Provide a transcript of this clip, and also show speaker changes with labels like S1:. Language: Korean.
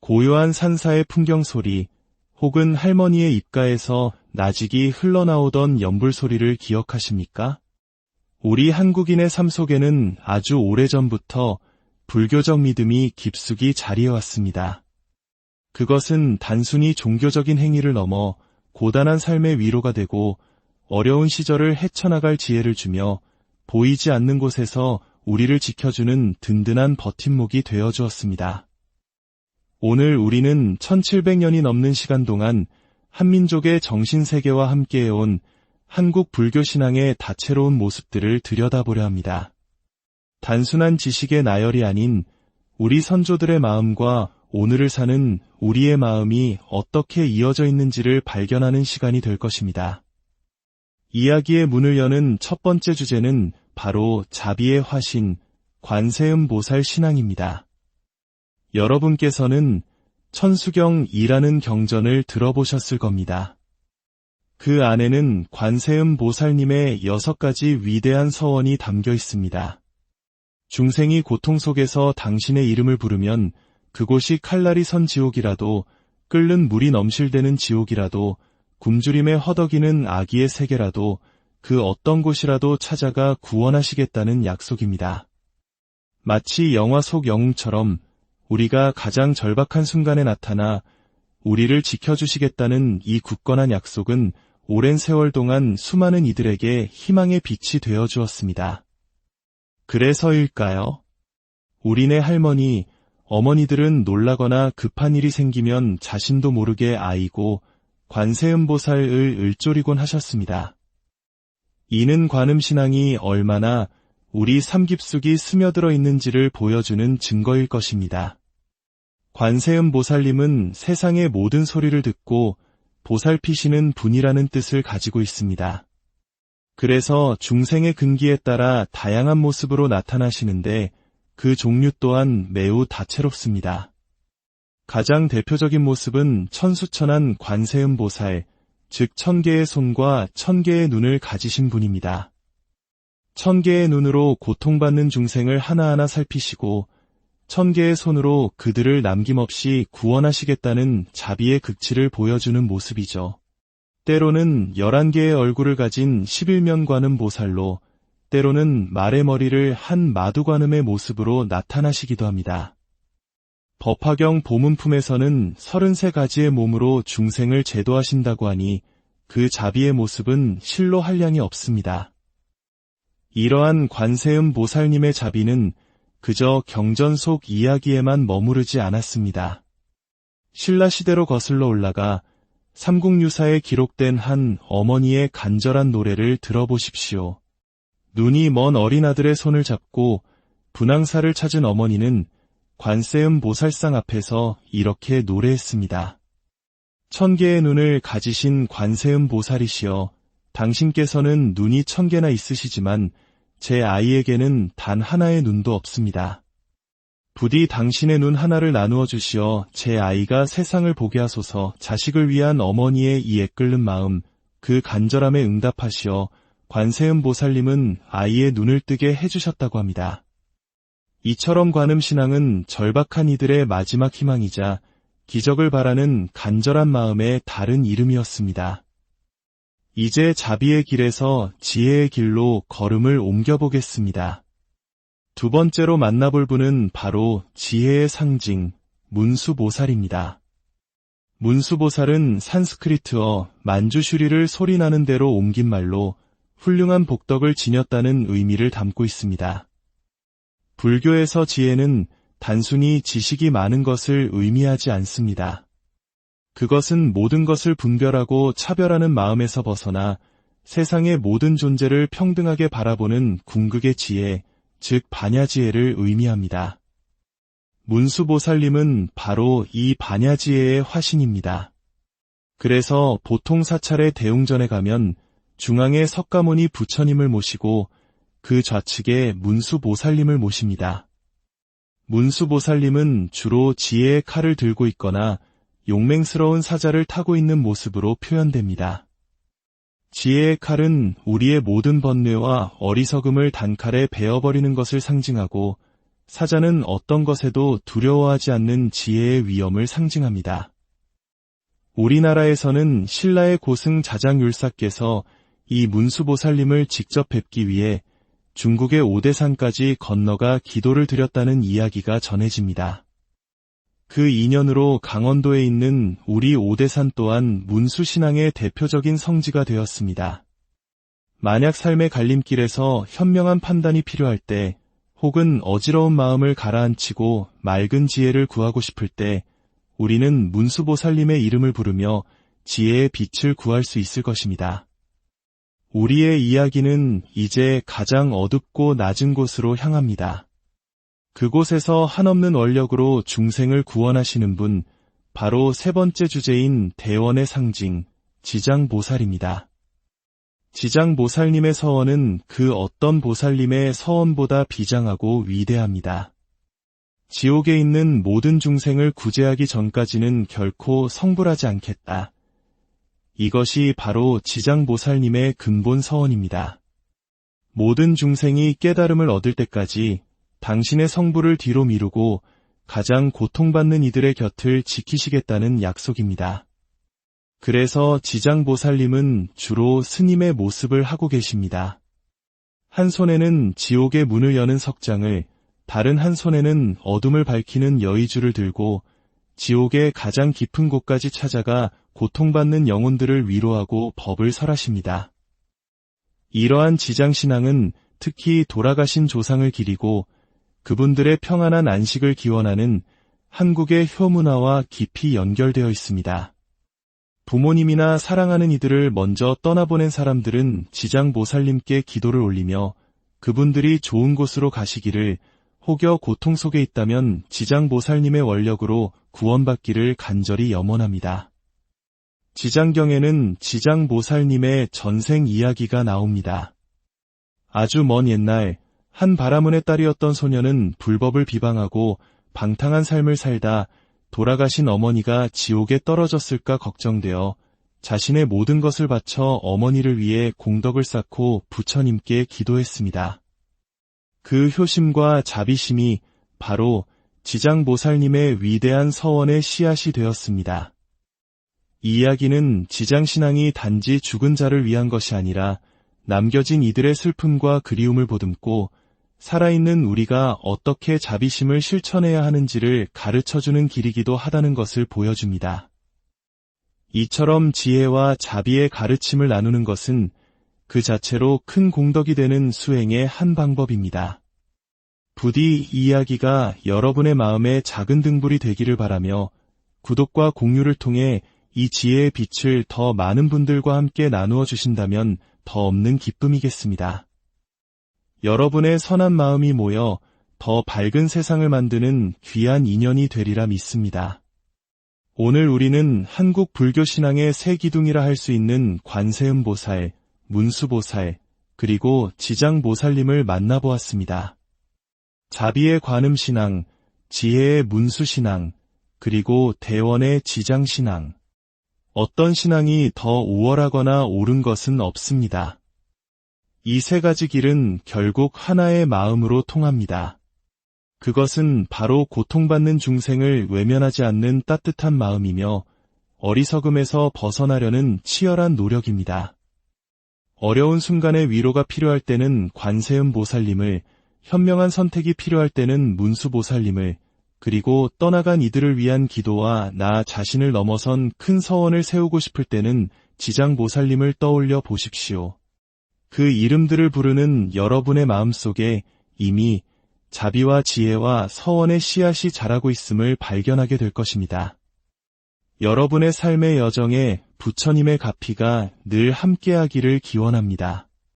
S1: 고요한 산사의 풍경 소리, 혹은 할머니의 입가에서 나직이 흘러나오던 연불 소리를 기억하십니까? 우리 한국인의 삶 속에는 아주 오래전부터 불교적 믿음이 깊숙이 자리해왔습니다. 그것은 단순히 종교적인 행위를 넘어 고단한 삶의 위로가 되고 어려운 시절을 헤쳐나갈 지혜를 주며 보이지 않는 곳에서 우리를 지켜주는 든든한 버팀목이 되어주었습니다. 오늘 우리는 1700년이 넘는 시간 동안 한민족의 정신세계와 함께해온 한국 불교신앙의 다채로운 모습들을 들여다보려 합니다. 단순한 지식의 나열이 아닌 우리 선조들의 마음과 오늘을 사는 우리의 마음이 어떻게 이어져 있는지를 발견하는 시간이 될 것입니다. 이야기의 문을 여는 첫 번째 주제는 바로 자비의 화신, 관세음보살 신앙입니다. 여러분께서는 천수경이라는 경전을 들어보셨을 겁니다. 그 안에는 관세음보살님의 6가지 위대한 서원이 담겨 있습니다. 중생이 고통 속에서 당신의 이름을 부르면 그곳이 칼날이 선 지옥이라도, 끓는 물이 넘실대는 지옥이라도, 굶주림에 허덕이는 아기의 세계라도 그 어떤 곳이라도 찾아가 구원하시겠다는 약속입니다. 마치 영화 속 영웅처럼 우리가 가장 절박한 순간에 나타나 우리를 지켜주시겠다는 이 굳건한 약속은 오랜 세월 동안 수많은 이들에게 희망의 빛이 되어 주었습니다. 그래서일까요? 우리네 할머니, 어머니들은 놀라거나 급한 일이 생기면 자신도 모르게 아이고 관세음보살을 을조리곤 하셨습니다. 이는 관음신앙이 얼마나 우리 삶 깊숙이 스며들어 있는지를 보여주는 증거일 것입니다. 관세음보살님은 세상의 모든 소리를 듣고 보살피시는 분이라는 뜻을 가지고 있습니다. 그래서 중생의 근기에 따라 다양한 모습으로 나타나시는데 그 종류 또한 매우 다채롭습니다. 가장 대표적인 모습은 천수천한 관세음보살, 즉 1000개의 손과 1000개의 눈을 가지신 분입니다. 1000개의 눈으로 고통받는 중생을 하나하나 살피시고 1000개의 손으로 그들을 남김없이 구원하시겠다는 자비의 극치를 보여주는 모습이죠. 때로는 11개의 얼굴을 가진 11면 관음보살로, 때로는 말의 머리를 한 마두관음의 모습으로 나타나시기도 합니다. 법화경 보문품에서는 33가지의 몸으로 중생을 제도하신다고 하니 그 자비의 모습은 실로 한량이 없습니다. 이러한 관세음보살님의 자비는 그저 경전 속 이야기에만 머무르지 않았습니다. 신라시대로 거슬러 올라가 삼국유사에 기록된 한 어머니의 간절한 노래를 들어보십시오. 눈이 먼 어린아들의 손을 잡고 분황사를 찾은 어머니는 관세음보살상 앞에서 이렇게 노래했습니다. 1000개의 눈을 가지신 관세음보살이시여, 당신께서는 눈이 1000개나 있으시지만 제 아이에게는 단 하나의 눈도 없습니다. 부디 당신의 눈 하나를 나누어 주시어 제 아이가 세상을 보게 하소서. 자식을 위한 어머니의 이 애끓는 마음, 그 간절함에 응답하시어 관세음보살님은 아이의 눈을 뜨게 해주셨다고 합니다. 이처럼 관음신앙은 절박한 이들의 마지막 희망이자 기적을 바라는 간절한 마음의 다른 이름이었습니다. 이제 자비의 길에서 지혜의 길로 걸음을 옮겨보겠습니다. 두 번째로 만나볼 분은 바로 지혜의 상징, 문수보살입니다. 문수보살은 산스크리트어 만주슈리를 소리나는 대로 옮긴 말로 훌륭한 복덕을 지녔다는 의미를 담고 있습니다. 불교에서 지혜는 단순히 지식이 많은 것을 의미하지 않습니다. 그것은 모든 것을 분별하고 차별하는 마음에서 벗어나 세상의 모든 존재를 평등하게 바라보는 궁극의 지혜, 즉 반야지혜를 의미합니다. 문수보살님은 바로 이 반야지혜의 화신입니다. 그래서 보통 사찰의 대웅전에 가면 중앙에 석가모니 부처님을 모시고 그 좌측에 문수보살님을 모십니다. 문수보살님은 주로 지혜의 칼을 들고 있거나 용맹스러운 사자를 타고 있는 모습으로 표현됩니다. 지혜의 칼은 우리의 모든 번뇌와 어리석음을 단칼에 베어버리는 것을 상징하고 사자는 어떤 것에도 두려워하지 않는 지혜의 위엄을 상징합니다. 우리나라에서는 신라의 고승 자장율사께서 이 문수보살님을 직접 뵙기 위해 중국의 오대산까지 건너가 기도를 드렸다는 이야기가 전해집니다. 그 인연으로 강원도에 있는 우리 오대산 또한 문수신앙의 대표적인 성지가 되었습니다. 만약 삶의 갈림길에서 현명한 판단이 필요할 때, 혹은 어지러운 마음을 가라앉히고 맑은 지혜를 구하고 싶을 때 우리는 문수보살님의 이름을 부르며 지혜의 빛을 구할 수 있을 것입니다. 우리의 이야기는 이제 가장 어둡고 낮은 곳으로 향합니다. 그곳에서 한없는 원력으로 중생을 구원하시는 분, 바로 세 번째 주제인 대원의 상징, 지장보살입니다. 지장보살님의 서원은 그 어떤 보살님의 서원보다 비장하고 위대합니다. 지옥에 있는 모든 중생을 구제하기 전까지는 결코 성불하지 않겠다. 이것이 바로 지장보살님의 근본 서원입니다. 모든 중생이 깨달음을 얻을 때까지 당신의 성불을 뒤로 미루고 가장 고통받는 이들의 곁을 지키시겠다는 약속입니다. 그래서 지장보살님은 주로 스님의 모습을 하고 계십니다. 한 손에는 지옥의 문을 여는 석장을, 다른 한 손에는 어둠을 밝히는 여의주를 들고 지옥의 가장 깊은 곳까지 찾아가 고통받는 영혼들을 위로하고 법을 설하십니다. 이러한 지장신앙은 특히 돌아가신 조상을 기리고 그분들의 평안한 안식을 기원하는 한국의 효문화와 깊이 연결되어 있습니다. 부모님이나 사랑하는 이들을 먼저 떠나보낸 사람들은 지장보살님께 기도를 올리며 그분들이 좋은 곳으로 가시기를, 혹여 고통 속에 있다면 지장보살님의 원력으로 구원받기를 간절히 염원합니다. 지장경에는 지장보살님의 전생 이야기가 나옵니다. 아주 먼 옛날 한 바라문의 딸이었던 소녀는 불법을 비방하고 방탕한 삶을 살다 돌아가신 어머니가 지옥에 떨어졌을까 걱정되어 자신의 모든 것을 바쳐 어머니를 위해 공덕을 쌓고 부처님께 기도했습니다. 그 효심과 자비심이 바로 지장보살님의 위대한 서원의 씨앗이 되었습니다. 이 이야기는 지장신앙이 단지 죽은 자를 위한 것이 아니라 남겨진 이들의 슬픔과 그리움을 보듬고 살아있는 우리가 어떻게 자비심을 실천해야 하는지를 가르쳐주는 길이기도 하다는 것을 보여줍니다. 이처럼 지혜와 자비의 가르침을 나누는 것은 그 자체로 큰 공덕이 되는 수행의 한 방법입니다. 부디 이 이야기가 여러분의 마음에 작은 등불이 되기를 바라며 구독과 공유를 통해 이 지혜의 빛을 더 많은 분들과 함께 나누어 주신다면 더 없는 기쁨이겠습니다. 여러분의 선한 마음이 모여 더 밝은 세상을 만드는 귀한 인연이 되리라 믿습니다. 오늘 우리는 한국 불교 신앙의 세 기둥이라 할 수 있는 관세음보살, 문수보살, 그리고 지장보살님을 만나보았습니다. 자비의 관음신앙, 지혜의 문수신앙, 그리고 대원의 지장신앙. 어떤 신앙이 더 우월하거나 옳은 것은 없습니다. 이 세 가지 길은 결국 하나의 마음으로 통합니다. 그것은 바로 고통받는 중생을 외면하지 않는 따뜻한 마음이며 어리석음에서 벗어나려는 치열한 노력입니다. 어려운 순간에 위로가 필요할 때는 관세음보살님을, 현명한 선택이 필요할 때는 문수보살님을, 그리고 떠나간 이들을 위한 기도와 나 자신을 넘어선 큰 서원을 세우고 싶을 때는 지장보살님을 떠올려 보십시오. 그 이름들을 부르는 여러분의 마음속에 이미 자비와 지혜와 서원의 씨앗이 자라고 있음을 발견하게 될 것입니다. 여러분의 삶의 여정에 부처님의 가피가 늘 함께하기를 기원합니다.